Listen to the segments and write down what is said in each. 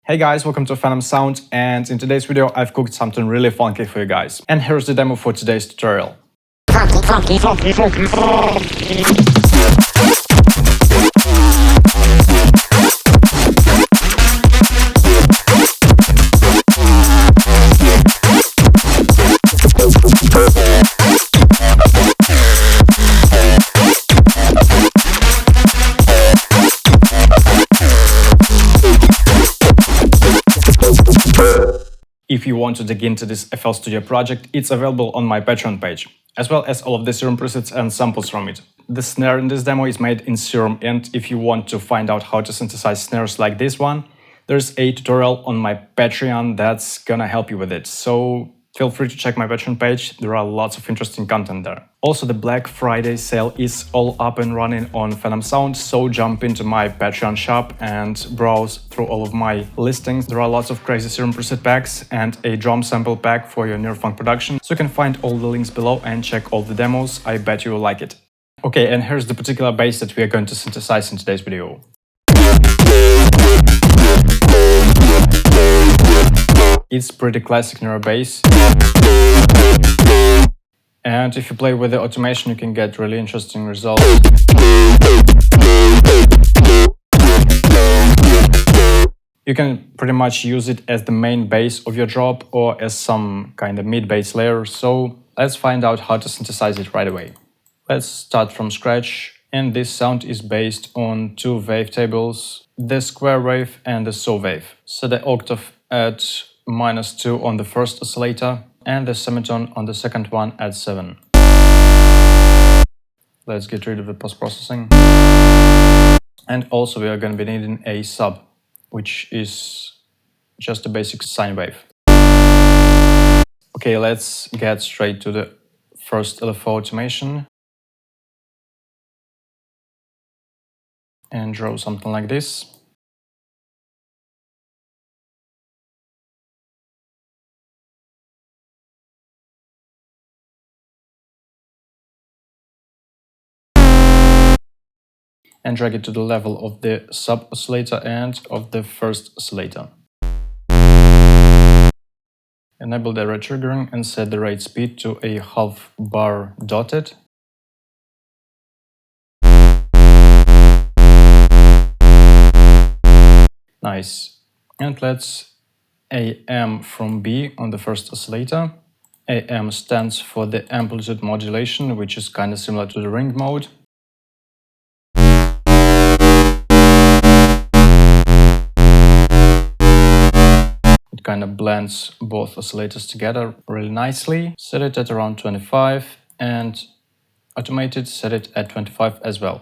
Hey guys, welcome to PHENOMSOUND, and in today's video I've cooked something really funky for you guys. And here's the demo for today's tutorial. If you want to dig into this FL Studio project, it's available on my Patreon page, as well as all of the Serum presets and samples from it. The snare in this demo is made in Serum, and if you want to find out how to synthesize snares like this one, there's a tutorial on my Patreon that's gonna help you with it. So feel free to check my Patreon page, there are lots of interesting content there. Also, the Black Friday sale is all up and running on PHENOMSOUND, so jump into my Patreon shop and browse through all of my listings. There are lots of crazy Serum preset packs and a drum sample pack for your neurofunk production, so you can find all the links below and check all the demos. I bet you will like it. Okay, and here's the particular bass that we are going to synthesize in today's video. It's pretty classic NEUROBASS, and if you play with the automation you can get really interesting results. You can pretty much use it as the main bass of your drop or as some kind of mid-bass layer, so let's find out how to synthesize it right away. Let's start from scratch, and this sound is based on two wavetables, the square wave and the saw wave. So the octave at -2 on the first oscillator and the semitone on the second one at 7. Let's get rid of the post-processing. And also we are going to be needing a sub, which is just a basic sine wave. Okay, let's get straight to the first LFO automation and draw something like this. And drag it to the level of the sub-oscillator and of the first oscillator. Enable the retriggering and set the rate speed to a half bar dotted. Nice. And let's AM from B on the first oscillator. AM stands for the amplitude modulation, which is kind of similar to the ring mode. It kind of blends both oscillators together really nicely. Set it at around 25 and automated set it at 25 as well.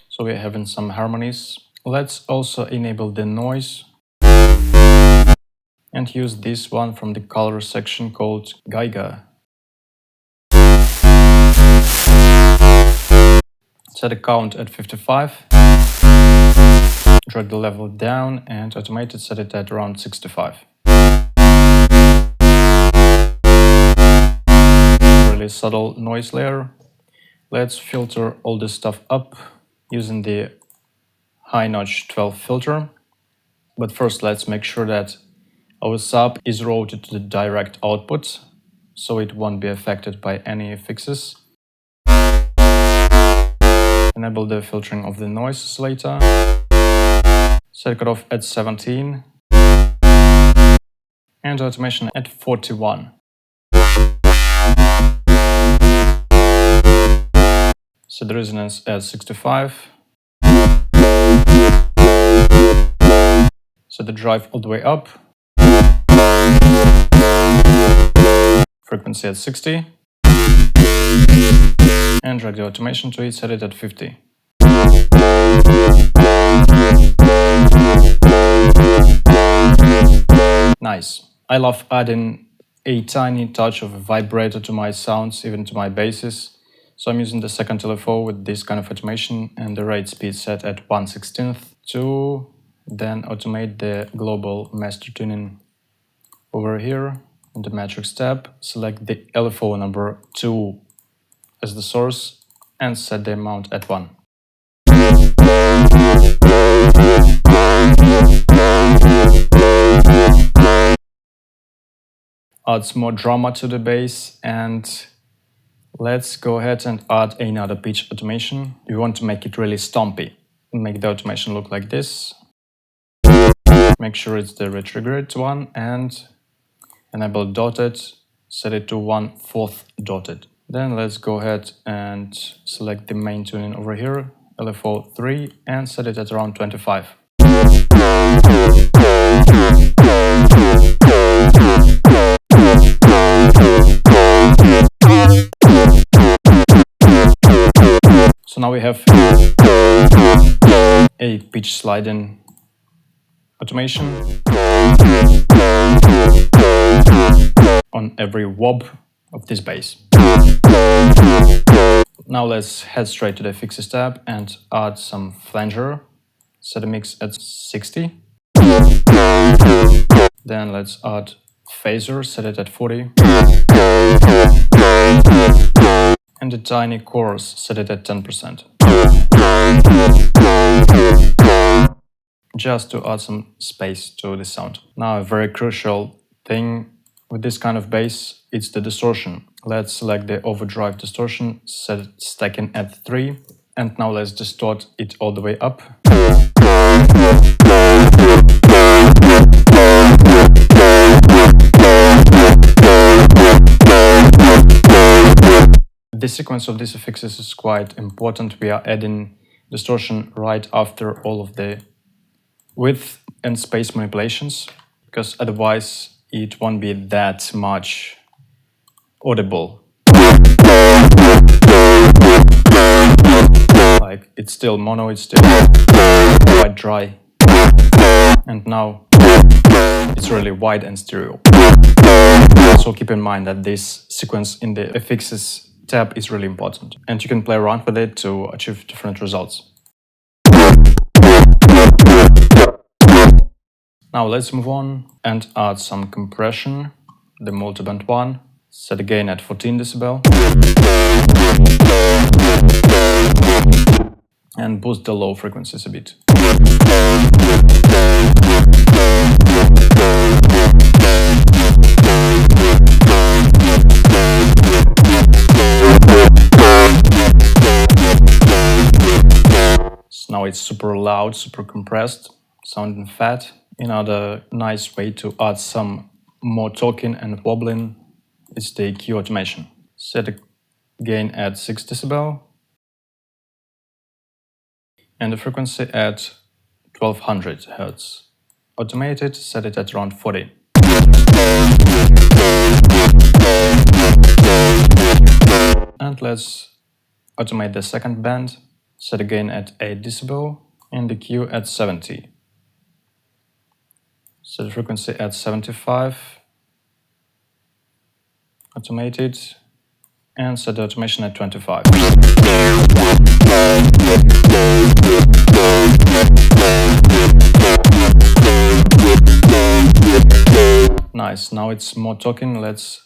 So we're having some harmonies. Let's also enable the noise and use this one from the color section called Geiger. Set a count at 55, drag the level down and automated set it at around 65. Really subtle noise layer. Let's filter all this stuff up using the high notch 12 filter. But first let's make sure that our sub is routed to the direct output, so it won't be affected by any fixes. Enable the filtering of the noise oscillator. Set cutoff at 17. And automation at 41. Set the resonance at 65. Set the drive all the way up. Frequency at 60. And drag the automation to it, set it at 50. Nice. I love adding a tiny touch of a vibrator to my sounds, even to my basses. So I'm using the second LFO with this kind of automation and the rate speed set at 1/16 to then automate the global master tuning. Over here in the matrix tab, select the LFO number 2 as the source and set the amount at 1. Add some more drama to the bass, and let's go ahead and add another pitch automation. We want to make it really stompy. Make the automation look like this. Make sure it's the retrograde one and enable dotted, set it to 1/4 dotted. Then let's go ahead and select the main tuning over here, LFO 3, and set it at around 25. So now we have a pitch sliding automation on every wob of this bass. Now let's head straight to the Fixes tab and add some flanger. Set the mix at 60. Then let's add phaser, set it at 40. And the tiny chorus, set it at 10%. Just to add some space to the sound. Now a very crucial thing with this kind of bass, it's the distortion. Let's select the overdrive distortion, set it stacking at 3, and now let's distort it all the way up. The sequence of these effects is quite important. We are adding distortion right after all of the width and space manipulations, because otherwise it won't be that much audible. Like, it's still mono, it's still quite dry, and now it's really wide and stereo. So keep in mind that this sequence in the effects tab is really important, and you can play around with it to achieve different results. Now let's move on and add some compression, the multiband one, set the gain at 14 decibel, and boost the low frequencies a bit. So now it's super loud, super compressed, sounding fat. Another nice way to add some more talking and wobbling is the EQ automation. Set the gain at 6 decibel and the frequency at 1200 Hz. Automate it, set it at around 40. And let's automate the second band. Set the gain at 8 decibel and the EQ at 70. Set the frequency at 75. Automate it and set the automation at 25. Nice, now it's more talking. Let's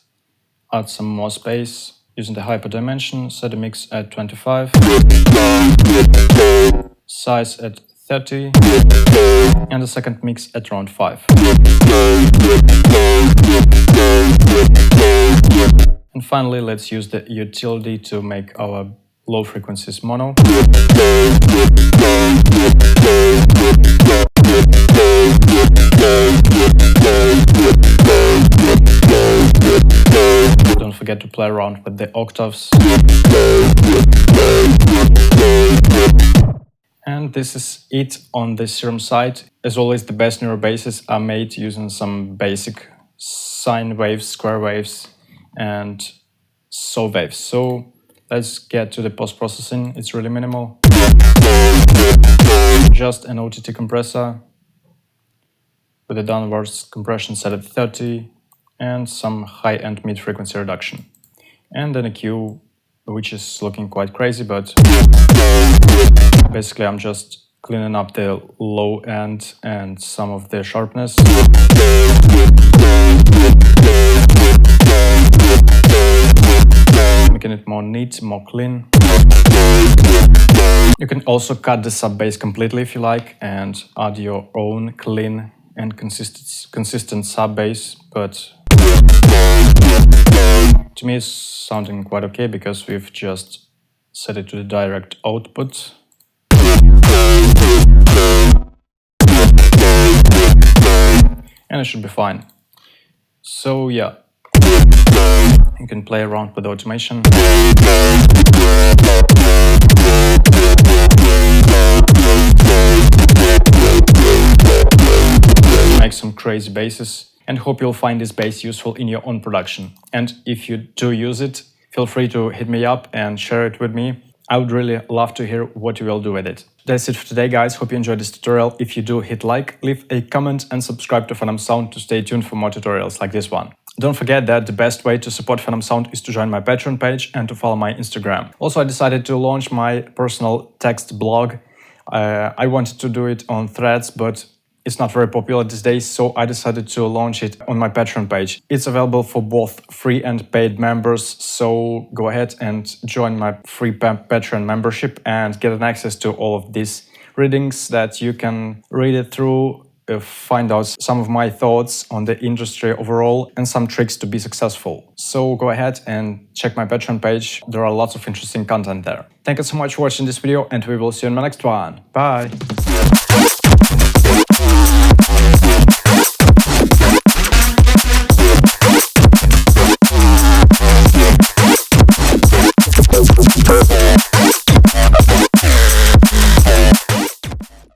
add some more space. Using the hyper dimension, set the mix at 25, size at 30, and the second mix at around 5. And finally, let's use the utility to make our low frequencies mono. Don't forget to play around with the octaves. And this is it on the Serum side. As always, the best neurobasses are made using some basic sine waves, square waves, and saw waves. So let's get to the post-processing. It's really minimal. Just an OTT compressor with a downwards compression set at 30 and some high-end mid-frequency reduction. And then a EQ which is looking quite crazy, but basically I'm just cleaning up the low end and some of the sharpness. Making it it more neat, more clean. You can also cut the sub bass completely if you like and add your own clean and consistent sub bass, but to me it's sounding quite okay because we've just set it to the direct output. And it should be fine. So yeah, you can play around with automation. Make some crazy basses, and hope you'll find this bass useful in your own production. And if you do use it, feel free to hit me up and share it with me. I would really love to hear what you will do with it. That's it for today, guys. Hope you enjoyed this tutorial. If you do, hit like, leave a comment and subscribe to PHENOMSOUND to stay tuned for more tutorials like this one. Don't forget that the best way to support PHENOMSOUND is to join my Patreon page and to follow my Instagram. Also, I decided to launch my personal text blog. I wanted to do it on Threads, but it's not very popular these days, so I decided to launch it on my Patreon page. It's available for both free and paid members, so go ahead and join my free Patreon membership and get an access to all of these readings that you can read it through, find out some of my thoughts on the industry overall and some tricks to be successful. So go ahead and check my Patreon page. There are lots of interesting content there. Thank you so much for watching this video, and we will see you in my next one. Bye!